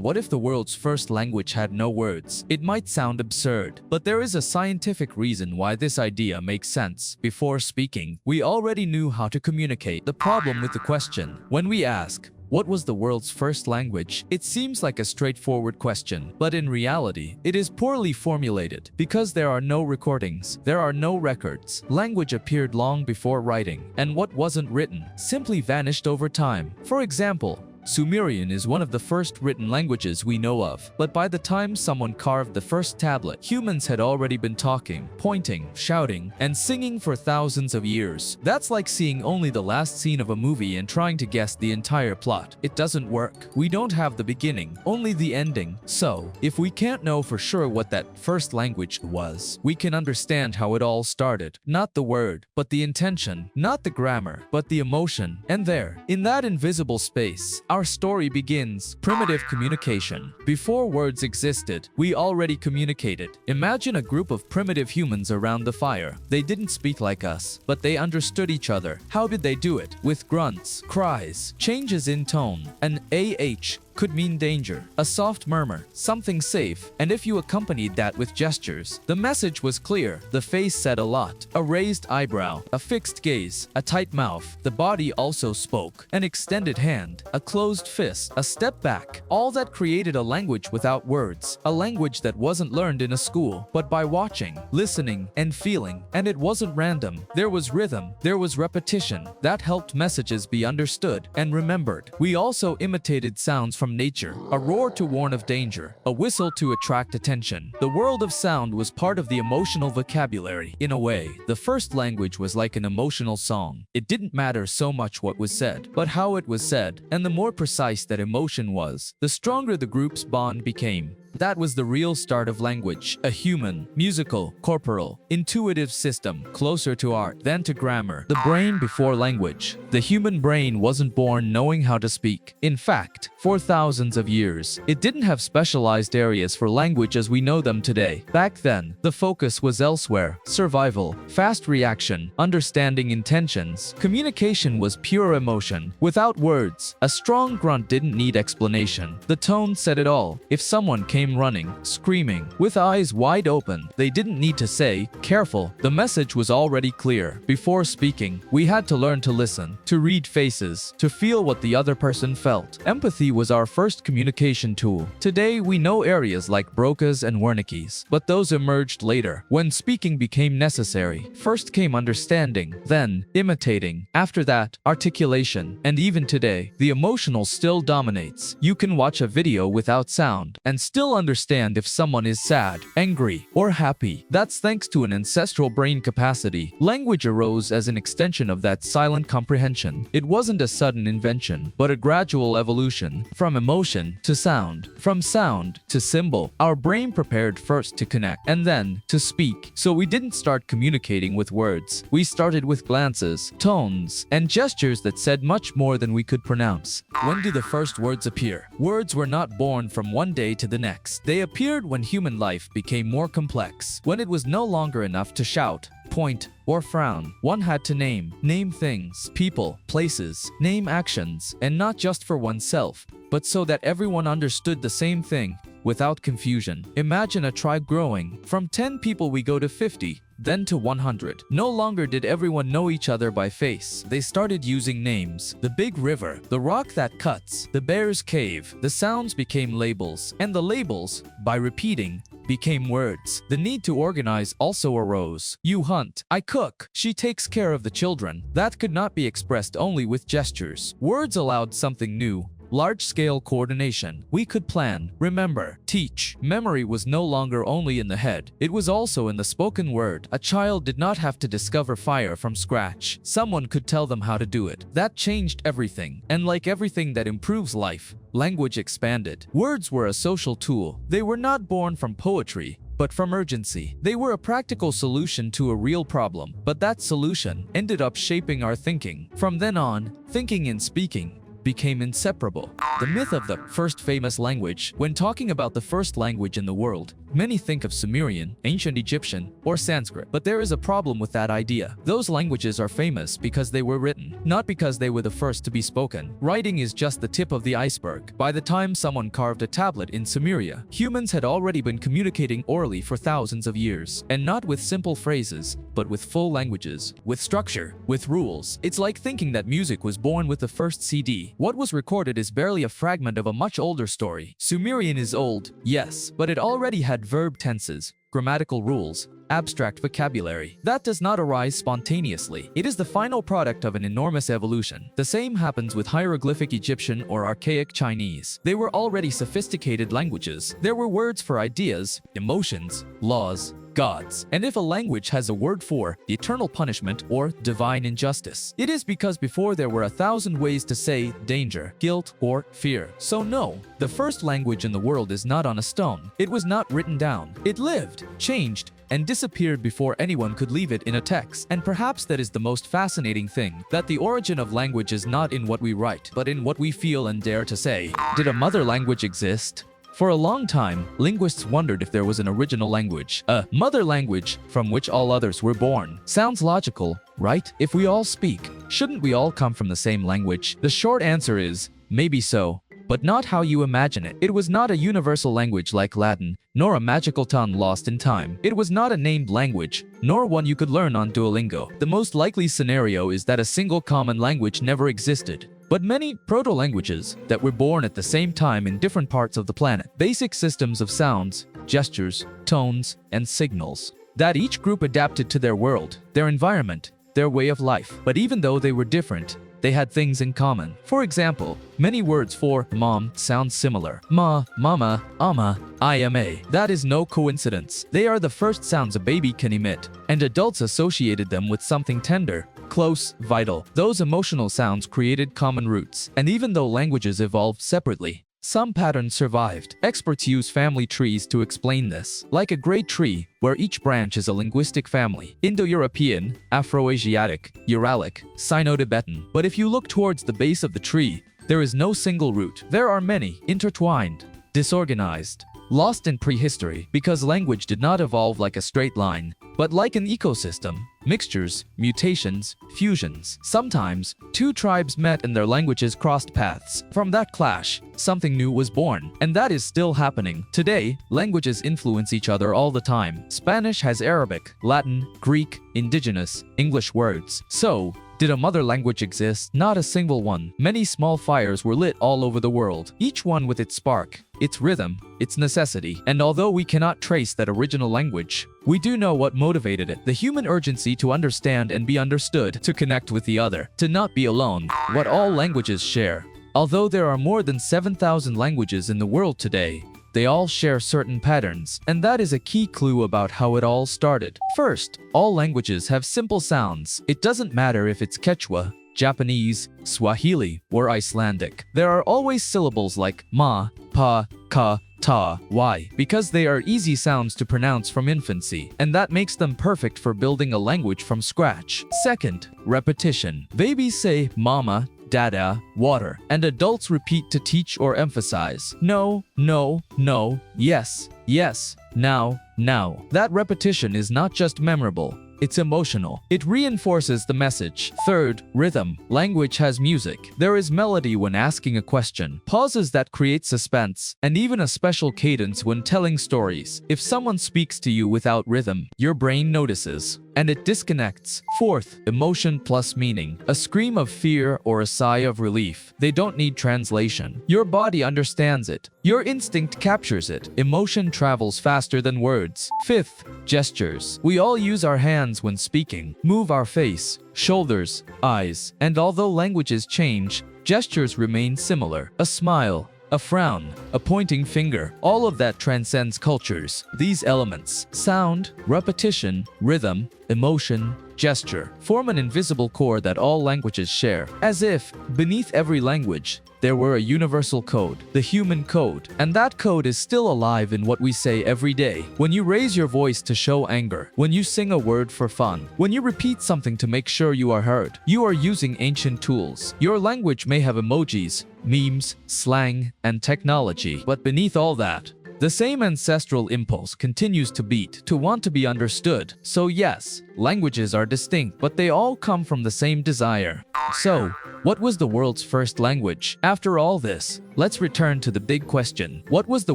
What if the world's first language had no words? It might sound absurd, but there is a scientific reason why this idea makes sense. Before speaking, we already knew how to communicate. The problem with the question, when we ask, what was the world's first language? It seems like a straightforward question, but in reality, it is poorly formulated. Because there are no recordings, there are no records. Language appeared long before writing, and what wasn't written simply vanished over time. For example, Sumerian is one of the first written languages we know of, but by the time someone carved the first tablet, humans had already been talking, pointing, shouting, and singing for thousands of years. That's like seeing only the last scene of a movie and trying to guess the entire plot. It doesn't work. We don't have the beginning, only the ending. So, if we can't know for sure what that first language was, we can understand how it all started. Not the word, but the intention. Not the grammar, but the emotion. And there, in that invisible space, our story begins. Primitive communication. Before words existed, we already communicated. Imagine a group of primitive humans around the fire. They didn't speak like us, but they understood each other. How did they do it? With grunts, cries, changes in tone. An AH could mean danger, a soft murmur, something safe, and if you accompanied that with gestures, the message was clear. The face said a lot. A raised eyebrow, a fixed gaze, a tight mouth. The body also spoke. An extended hand, a closed fist, a step back. All that created a language without words, a language that wasn't learned in a school, but by watching, listening, and feeling. And it wasn't random. There was rhythm, there was repetition. That helped messages be understood and remembered. We also imitated sounds from nature, a roar to warn of danger, a whistle to attract attention. The world of sound was part of the emotional vocabulary. In a way, the first language was like an emotional song. It didn't matter so much what was said, but how it was said, and the more precise that emotion was, the stronger the group's bond became. That was the real start of language, a human, musical, corporal, intuitive system, closer to art than to grammar. The brain before language. The human brain wasn't born knowing how to speak. In fact, for thousands of years, it didn't have specialized areas for language as we know them today. Back then, the focus was elsewhere. Survival, fast reaction, understanding intentions. Communication was pure emotion, without words. A strong grunt didn't need explanation. The tone said it all. If someone came running, screaming, with eyes wide open, they didn't need to say, "Careful." The message was already clear. Before speaking, we had to learn to listen, to read faces, to feel what the other person felt. Empathy was our first communication tool. Today, we know areas like Broca's and Wernicke's, but those emerged later, when speaking became necessary. First came understanding, then imitating, after that, articulation, and even today, the emotional still dominates. You can watch a video without sound, and still understand if someone is sad, angry, or happy. That's thanks to an ancestral brain capacity. Language arose as an extension of that silent comprehension. It wasn't a sudden invention, but a gradual evolution. From emotion to sound, from sound to symbol. Our brain prepared first to connect, and then to speak. So we didn't start communicating with words. We started with glances, tones, and gestures that said much more than we could pronounce. When did the first words appear? Words were not born from one day to the next. They appeared when human life became more complex, when it was no longer enough to shout, point, or frown. One had to name things, people, places, name actions, and not just for oneself, but so that everyone understood the same thing, without confusion. Imagine a tribe growing. From 10 people we go to 50, then to 100. No longer did everyone know each other by face. They started using names. The big river, the rock that cuts, the bear's cave. The sounds became labels, and the labels, by repeating, became words. The need to organize also arose. You hunt, I cook, she takes care of the children. That could not be expressed only with gestures. Words allowed something new. Large-scale coordination. We could plan, remember, teach. Memory was no longer only in the head. It was also in the spoken word. A child did not have to discover fire from scratch. Someone could tell them how to do it. That changed everything. And like everything that improves life, language expanded. Words were a social tool. They were not born from poetry, but from urgency. They were a practical solution to a real problem, but that solution ended up shaping our thinking. From then on, thinking and speaking became inseparable. The myth of the first famous language. When talking about the first language in the world, many think of Sumerian, ancient Egyptian, or Sanskrit. But there is a problem with that idea. Those languages are famous because they were written, not because they were the first to be spoken. Writing is just the tip of the iceberg. By the time someone carved a tablet in Sumeria, humans had already been communicating orally for thousands of years. And not with simple phrases, but with full languages, with structure, with rules. It's like thinking that music was born with the first CD. What was recorded is barely a fragment of a much older story. Sumerian is old, yes, but it already had verb tenses, grammatical rules, abstract vocabulary. That does not arise spontaneously. It is the final product of an enormous evolution. The same happens with hieroglyphic Egyptian or archaic Chinese. They were already sophisticated languages. There were words for ideas, emotions, laws, gods. And if a language has a word for eternal punishment or divine injustice, it is because before there were 1,000 ways to say danger, guilt, or fear. So no, the first language in the world is not on a stone. It was not written down. It lived, changed, and disappeared before anyone could leave it in a text. And perhaps that is the most fascinating thing, that the origin of language is not in what we write, but in what we feel and dare to say. Did a mother language exist? For a long time, linguists wondered if there was an original language, a mother language from which all others were born. Sounds logical, right? If we all speak, shouldn't we all come from the same language? The short answer is, maybe so, but not how you imagine it. It was not a universal language like Latin, nor a magical tongue lost in time. It was not a named language, nor one you could learn on Duolingo. The most likely scenario is that a single common language never existed, but many proto-languages that were born at the same time in different parts of the planet. Basic systems of sounds, gestures, tones, and signals that each group adapted to their world, their environment, their way of life. But even though they were different, they had things in common. For example, many words for mom sound similar. Ma, mama, ama, ima. That is no coincidence. They are the first sounds a baby can emit, and adults associated them with something tender, close, vital. Those emotional sounds created common roots. And even though languages evolved separately, some patterns survived. Experts use family trees to explain this. Like a great tree, where each branch is a linguistic family. Indo-European, Afro-Asiatic, Uralic, Sino-Tibetan. But if you look towards the base of the tree, there is no single root. There are many, intertwined, disorganized, lost in prehistory, because language did not evolve like a straight line, but like an ecosystem. Mixtures, mutations, fusions. Sometimes, two tribes met and their languages crossed paths. From that clash, something new was born. And that is still happening. Today, languages influence each other all the time. Spanish has Arabic, Latin, Greek, indigenous, English words. So, did a mother language exist? Not a single one. Many small fires were lit all over the world, each one with its spark, its rhythm, its necessity. And although we cannot trace that original language, we do know what motivated it. The human urgency to understand and be understood, to connect with the other, to not be alone. What all languages share. Although there are more than 7,000 languages in the world today, they all share certain patterns, and that is a key clue about how it all started. First, all languages have simple sounds. It doesn't matter if it's Quechua, Japanese, Swahili, or Icelandic. There are always syllables like ma, pa, ka, ta, y, because they are easy sounds to pronounce from infancy, and that makes them perfect for building a language from scratch. Second, repetition. Babies say mama, dada, water, and adults repeat to teach or emphasize. No, no, no, yes, yes, now, now. That repetition is not just memorable, it's emotional. It reinforces the message. Third, rhythm. Language has music. There is melody when asking a question, pauses that create suspense, and even a special cadence when telling stories. If someone speaks to you without rhythm, your brain notices, and it disconnects. Fourth, emotion plus meaning. A scream of fear or a sigh of relief. They don't need translation. Your body understands it. Your instinct captures it. Emotion travels faster than words. Fifth, gestures. We all use our hands when speaking, move our face, shoulders, eyes, and although languages change, gestures remain similar. A smile, a frown, a pointing finger, all of that transcends cultures. These elements, sound, repetition, rhythm, emotion, gesture, form an invisible core that all languages share. As if, beneath every language, there were a universal code, the human code, and that code is still alive in what we say every day. When you raise your voice to show anger, when you sing a word for fun, when you repeat something to make sure you are heard, you are using ancient tools. Your language may have emojis, memes, slang, and technology, but beneath all that, the same ancestral impulse continues to beat, to want to be understood. So yes, languages are distinct, but they all come from the same desire. So, what was the world's first language? After all this, let's return to the big question. What was the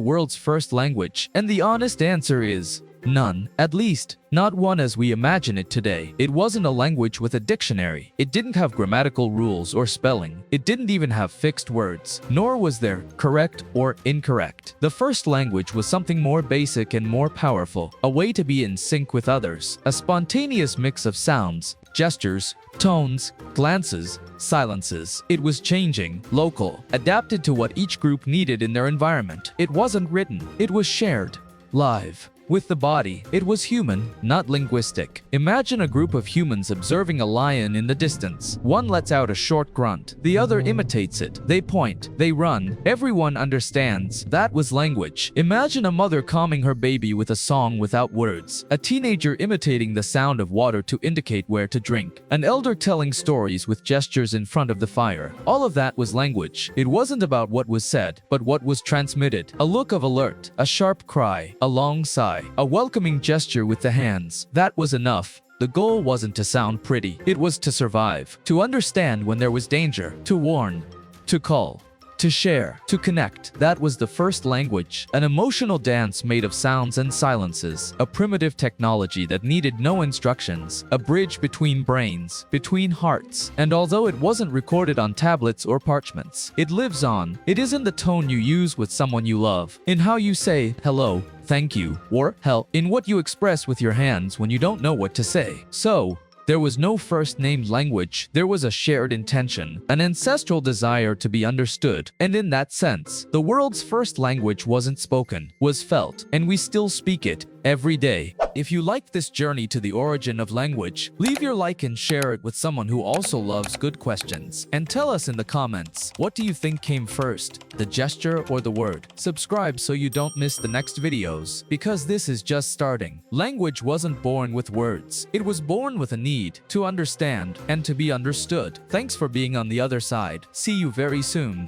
world's first language? And the honest answer is none. At least, not one as we imagine it today. It wasn't a language with a dictionary. It didn't have grammatical rules or spelling. It didn't even have fixed words. Nor was there correct or incorrect. The first language was something more basic and more powerful. A way to be in sync with others. A spontaneous mix of sounds, gestures, tones, glances, silences. It was changing, local, adapted to what each group needed in their environment. It wasn't written. It was shared. Live. With the body, it was human, not linguistic. Imagine a group of humans observing a lion in the distance. One lets out a short grunt. The other imitates it. They point. They run. Everyone understands. That was language. Imagine a mother calming her baby with a song without words. A teenager imitating the sound of water to indicate where to drink. An elder telling stories with gestures in front of the fire. All of that was language. It wasn't about what was said, but what was transmitted. A look of alert. A sharp cry. A long sigh. A welcoming gesture with the hands. That was enough. The goal wasn't to sound pretty. It was to survive. To understand when there was danger. To warn. To call. To share. To connect. That was the first language. An emotional dance made of sounds and silences. A primitive technology that needed no instructions. A bridge between brains. Between hearts. And although it wasn't recorded on tablets or parchments, it lives on. It is in the tone you use with someone you love. In how you say hello, thank you, or hell, in what you express with your hands when you don't know what to say. So, there was no first named language. There was a shared intention, an ancestral desire to be understood. And in that sense, the world's first language wasn't spoken, was felt, and we still speak it every day. If you liked this journey to the origin of language, leave your like and share it with someone who also loves good questions. And tell us in the comments, what do you think came first, the gesture or the word? Subscribe so you don't miss the next videos, because this is just starting. Language wasn't born with words. It was born with a need to understand and to be understood. Thanks for being on the other side. See you very soon.